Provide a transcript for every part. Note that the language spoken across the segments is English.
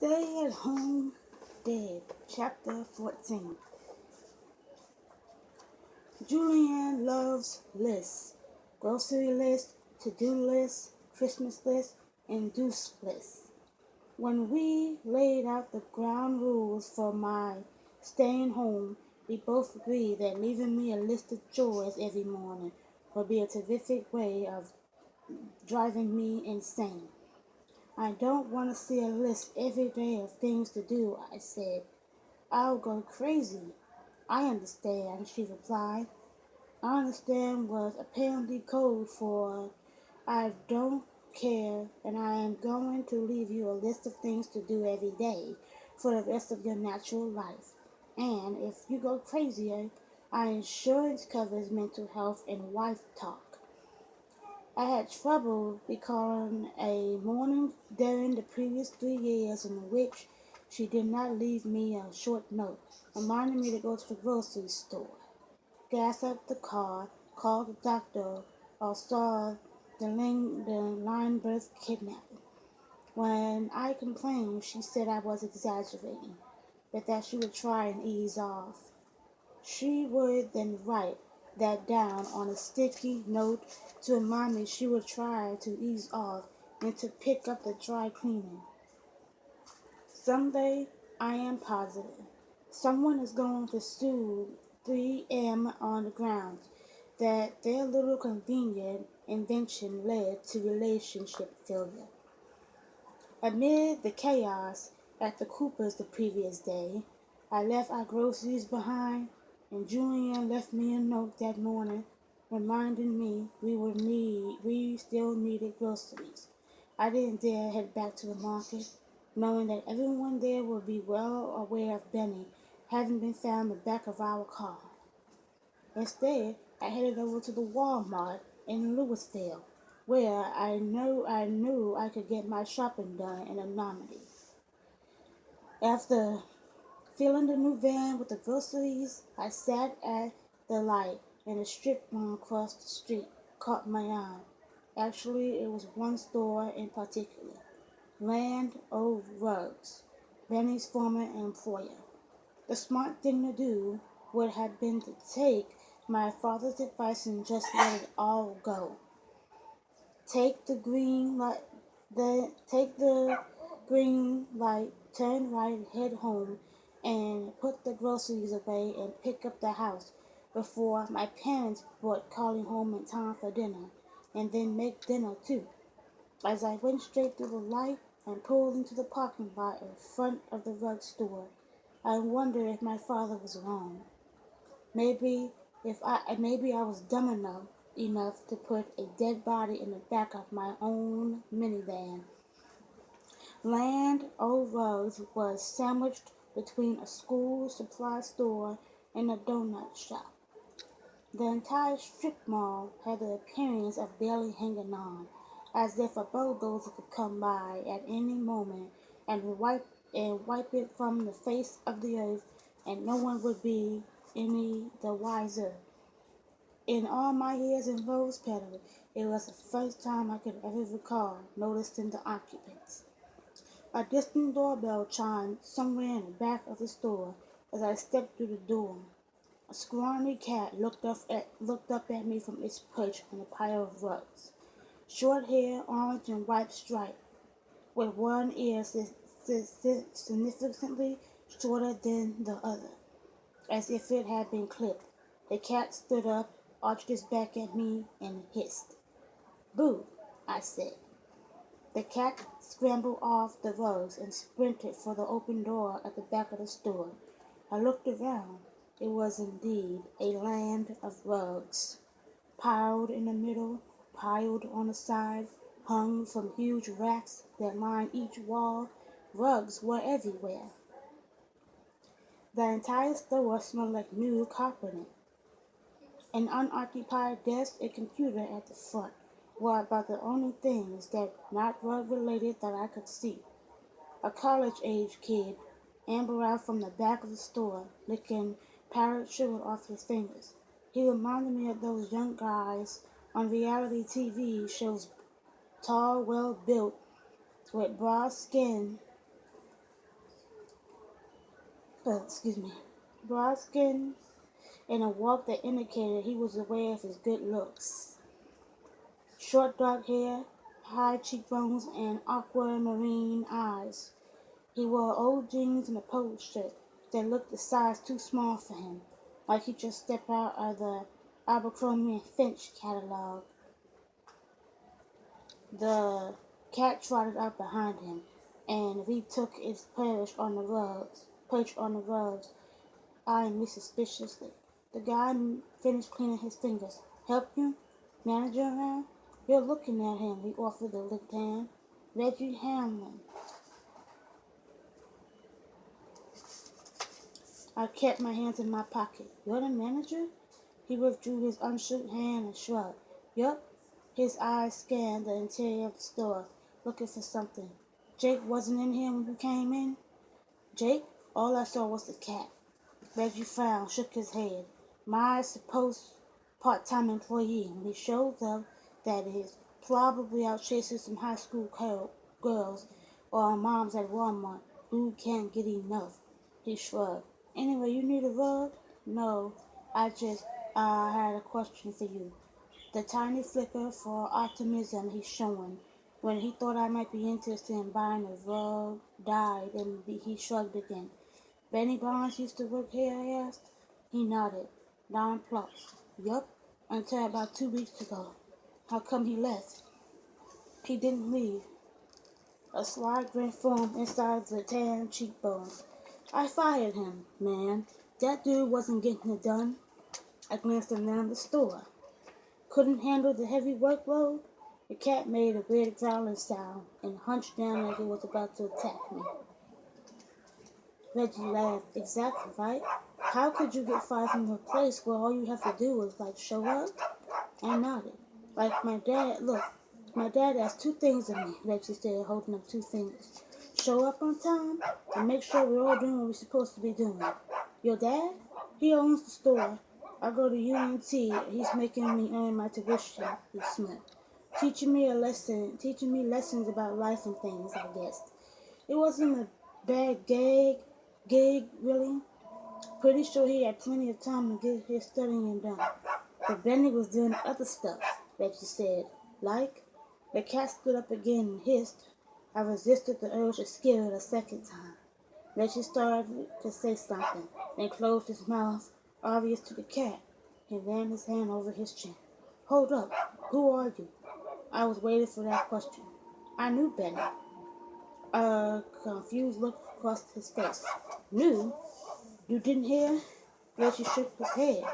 Stay at Home Dead, Chapter 14. Julianne loves lists. Grocery list, to-do list, Christmas list, and deuce list. When we laid out the ground rules for my staying home, we both agreed that leaving me a list of chores every morning would be a terrific way of driving me insane. I don't want to see a list every day of things to do, I said. I'll go crazy. I understand, she replied. I understand was apparently code for I don't care, and I am going to leave you a list of things to do every day for the rest of your natural life. And if you go crazy, our insurance covers mental health and wife talk. I had trouble recalling a morning during the previous 3 years in which she did not leave me a short note reminding me to go to the grocery store, gas up the car, call the doctor, or saw the Lindbergh kidnapping. When I complained, she said I was exaggerating, but that she would try and ease off. She would then write that down on a sticky note to remind me she would try to ease off and to pick up the dry cleaning. Someday, I am positive, someone is going to sue 3M on the grounds that their little convenient invention led to relationship failure. Amid the chaos at the Coopers the previous day, I left our groceries behind, and Julian left me a note that morning reminding me we still needed groceries. I didn't dare head back to the market, knowing that everyone there would be well aware of Benny having been found in the back of our car. Instead, I headed over to the Walmart in Louisville, where I knew I could get my shopping done in anonymity. After filling the new van with the groceries, I sat at the light, and a strip mall across the street caught my eye. Actually, it was one store in particular, Land O' Rugs, Benny's former employer. The smart thing to do would have been to take my father's advice and just let it all go. Take the green light, take the green light, turn right, head home, and put the groceries away and pick up the house before my parents brought Carly home in time for dinner, and then make dinner too. As I went straight through the light and pulled into the parking lot in front of the rug store, I wondered if my father was wrong. Maybe I was dumb enough to put a dead body in the back of my own minivan. Land O'Rose was sandwiched between a school supply store and a donut shop. The entire strip mall had the appearance of barely hanging on, as if a bulldozer could come by at any moment and wipe it from the face of the earth, and no one would be any the wiser. In all my years in Rose Petal, it was the first time I could ever recall noticing the occupants. A distant doorbell chimed somewhere in the back of the store as I stepped through the door. A scrawny cat looked up at me from its perch on a pile of rugs. Short hair, orange and white striped, with one ear significantly shorter than the other, as if it had been clipped. The cat stood up, arched its back at me, and hissed. "Boo," I said. The cat scrambled off the rugs and sprinted for the open door at the back of the store. I looked around. It was indeed a land of rugs. Piled in the middle, piled on the side, hung from huge racks that lined each wall. Rugs were everywhere. The entire store smelled like new carpeting. An unoccupied desk and computer at the front were about the only things that not rug related that I could see. A college-age kid ambled out from the back of the store, licking powdered sugar off his fingers. He reminded me of those young guys on reality TV shows, tall, well-built, with broad skin excuse me, broad skin, and a walk that indicated he was aware of his good looks. Short dark hair, high cheekbones, and aquamarine eyes. He wore old jeans and a polo shirt that looked a size too small for him, like he just stepped out of the Abercrombie and Finch catalog. The cat trotted up behind him, and retook its perch on the rugs, eyeing me suspiciously. The guy finished cleaning his fingers. Help you? Manager around? You're looking at him, he offered the licked hand. Reggie Hamlin. I kept my hands in my pocket. You're the manager? He withdrew his unshook hand and shrugged. Yup. His eyes scanned the interior of the store, looking for something. Jake wasn't in here when you came in? Jake? All I saw was the cat. Reggie frowned, shook his head. My supposed part-time employee. When he shows up, that is, probably out chasing some high school girls or moms at Walmart who can't get enough. He shrugged. Anyway, you need a rug? No, I had a question for you. The tiny flicker for optimism he's showing when he thought I might be interested in buying a rug died, and he shrugged again. Benny Barnes used to work here, I asked. He nodded, nonplussed. Yup, until about 2 weeks ago. How come he left? He didn't leave. A sly grin formed inside the tan cheekbones. I fired him, man. That dude wasn't getting it done. I glanced around the store. Couldn't handle the heavy workload? The cat made a weird growling sound and hunched down like it was about to attack me. Reggie laughed. Exactly, right? How could you get fired from a place where all you have to do is, show up? I nodded. Like my dad, look, my dad asked two things of me, Reggie said, holding up two fingers. Show up on time and make sure we're all doing what we're supposed to be doing. Your dad? He owns the store. I go to UNT. He's making me earn my tuition, he smirked. Teaching me lessons about life and things, I guess. It wasn't a bad gig, really. Pretty sure he had plenty of time to get his studying done. But Benny was doing other stuff, Reggie said. Like? The cat stood up again and hissed. I resisted the urge to scare it a second time. Reggie started to say something, then closed his mouth, obvious to the cat. He ran his hand over his chin. Hold up. Who are you? I was waiting for that question. I knew Benny. A confused look crossed his face. Knew? You didn't hear? Reggie shook his head,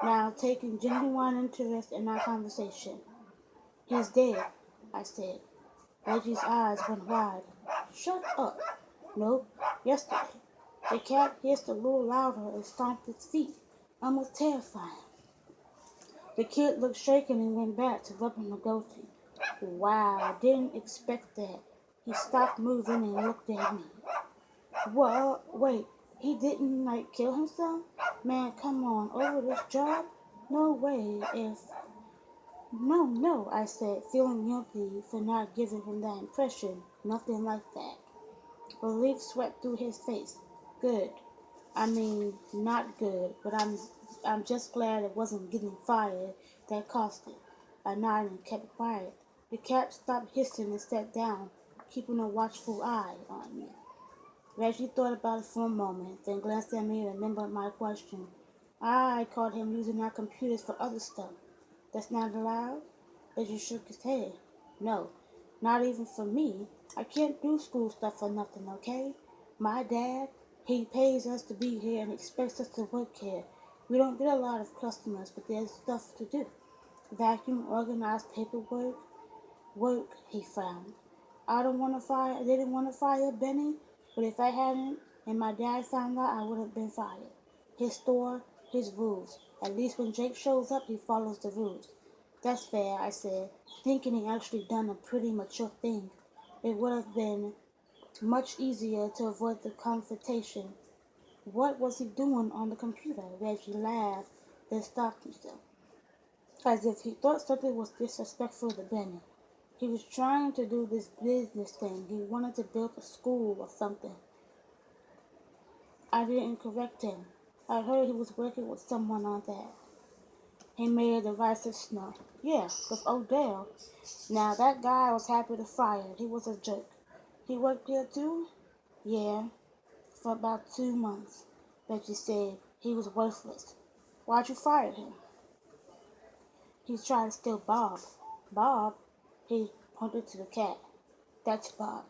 now taking genuine interest in our conversation. He's dead, I said. Reggie's eyes went wide. Shut up. Nope, yesterday. The cat hissed a little louder and stomped its feet, almost terrifying. The kid looked shaken and went back to rubbing the goatee. Wow, didn't expect that. He stopped moving and looked at me. Well, wait, he didn't, kill himself? Man, come on, over this job? No way, No, I said, feeling guilty for not giving him that impression. Nothing like that. Relief swept through his face. Good. I mean, not good, but I'm just glad it wasn't getting fired that cost it. I nodded and kept quiet. The cat stopped hissing and sat down, keeping a watchful eye on me. Reggie thought about it for a moment, then glanced at me and remembered my question. I caught him using our computers for other stuff. That's not allowed? Reggie shook his head. No, not even for me. I can't do school stuff for nothing, okay? My dad, he pays us to be here and expects us to work here. We don't get a lot of customers, but there's stuff to do. Vacuum, organize paperwork. Work, he frowned. They didn't want to fire Benny, but if I hadn't and my dad found out, I would have been fired. His store, his rules. At least when Jake shows up, he follows the rules. That's fair, I said, thinking he actually done a pretty mature thing. It would have been much easier to avoid the confrontation. What was he doing on the computer? Reggie laughed, then stopped himself, as if he thought something was disrespectful to Benny. He was trying to do this business thing. He wanted to build a school or something. I didn't correct him. I heard he was working with someone on that. He made a derisive snort. Yeah, with Odell. Now that guy was happy to fire it. He was a jerk. He worked here too? Yeah, for about 2 months. Reggie said he was worthless. Why'd you fire him? He tried to steal Bob. Bob? He pointed to the cat. That's Bob.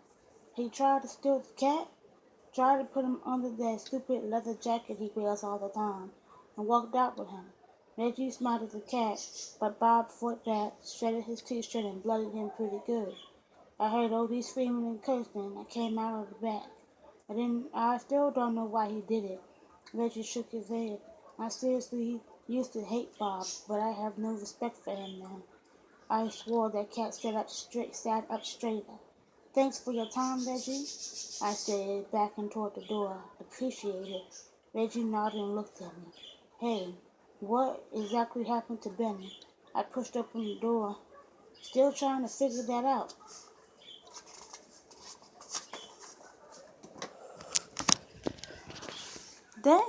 He tried to steal the cat? Tried to put him under that stupid leather jacket he wears all the time, and walked out with him. Reggie smiled at the cat, but Bob fought back, shredded his t-shirt, and blooded him pretty good. I heard Odie screaming and cursing, and I came out of the back. I still don't know why he did it. Reggie shook his head. I seriously used to hate Bob, but I have no respect for him now. I swore that cat sat up straighter. Thanks for your time, Reggie, I said, backing toward the door. Appreciate it. Reggie nodded and looked at me. Hey, what exactly happened to Benny? I pushed open the door, still trying to figure that out. Dang.